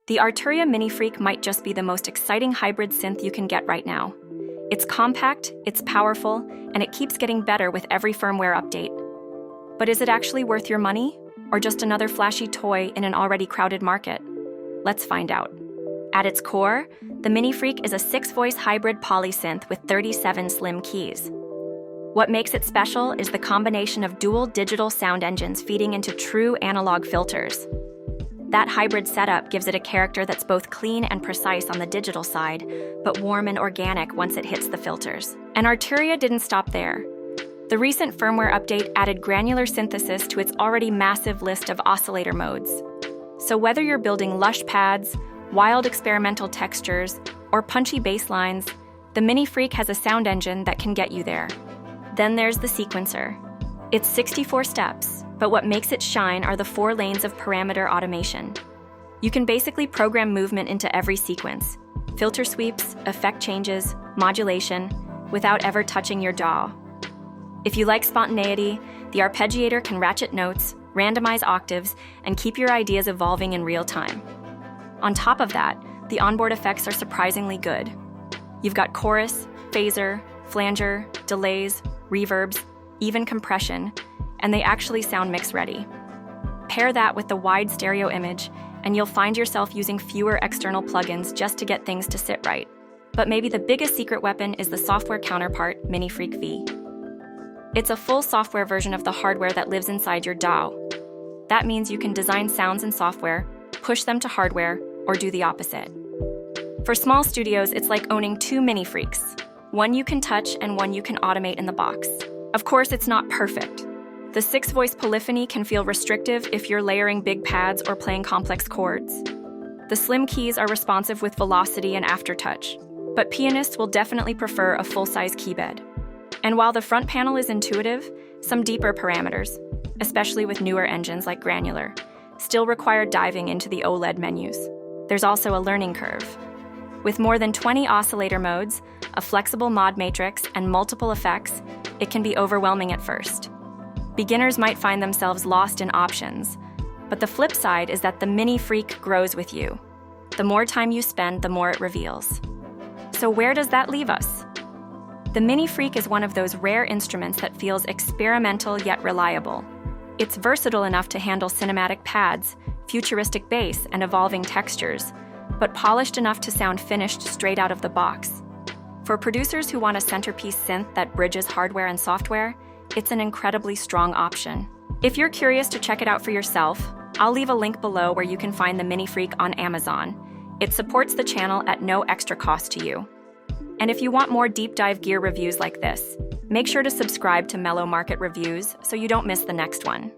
The Arturia MiniFreak might just be the most exciting hybrid synth you can get right now. It's compact, it's powerful, and it keeps getting better with every firmware update. But is it actually worth your money? Or just another flashy toy in an already crowded market? Let's find out. At its core, the MiniFreak is a 6-voice hybrid polysynth with 37 slim keys. What makes it special is the combination of dual digital sound engines feeding into true analog filters. That hybrid setup gives it a character that's both clean and precise on the digital side, but warm and organic once it hits the filters. And Arturia didn't stop there. The recent firmware update added granular synthesis to its already massive list of oscillator modes. So whether you're building lush pads, wild experimental textures, or punchy bass lines, the MiniFreak has a sound engine that can get you there. Then there's the sequencer. It's 64 steps, but what makes it shine are the 4 lanes of parameter automation. You can basically program movement into every sequence, filter sweeps, effect changes, modulation, without ever touching your DAW. If you like spontaneity, the arpeggiator can ratchet notes, randomize octaves, and keep your ideas evolving in real time. On top of that, the onboard effects are surprisingly good. You've got chorus, phaser, flanger, delays, reverbs, even compression, and they actually sound mix-ready. Pair that with the wide stereo image, and you'll find yourself using fewer external plugins just to get things to sit right. But maybe the biggest secret weapon is the software counterpart, MiniFreak V. It's a full software version of the hardware that lives inside your DAW. That means you can design sounds in software, push them to hardware, or do the opposite. For small studios, it's like owning 2 MiniFreaks, one you can touch and one you can automate in the box. Of course, it's not perfect. The 6-voice polyphony can feel restrictive if you're layering big pads or playing complex chords. The slim keys are responsive with velocity and aftertouch, but pianists will definitely prefer a full-size keybed. And while the front panel is intuitive, some deeper parameters, especially with newer engines like Granular, still require diving into the OLED menus. There's also a learning curve. With more than 20 oscillator modes, a flexible mod matrix, and multiple effects, it can be overwhelming at first. Beginners might find themselves lost in options, but the flip side is that the MiniFreak grows with you. The more time you spend, the more it reveals. So where does that leave us? The MiniFreak is one of those rare instruments that feels experimental yet reliable. It's versatile enough to handle cinematic pads, futuristic bass, and evolving textures, but polished enough to sound finished straight out of the box. For producers who want a centerpiece synth that bridges hardware and software, it's an incredibly strong option. If you're curious to check it out for yourself, I'll leave a link below where you can find the MiniFreak on Amazon. It supports the channel at no extra cost to you. And if you want more deep dive gear reviews like this, make sure to subscribe to Mellow Market Reviews so you don't miss the next one.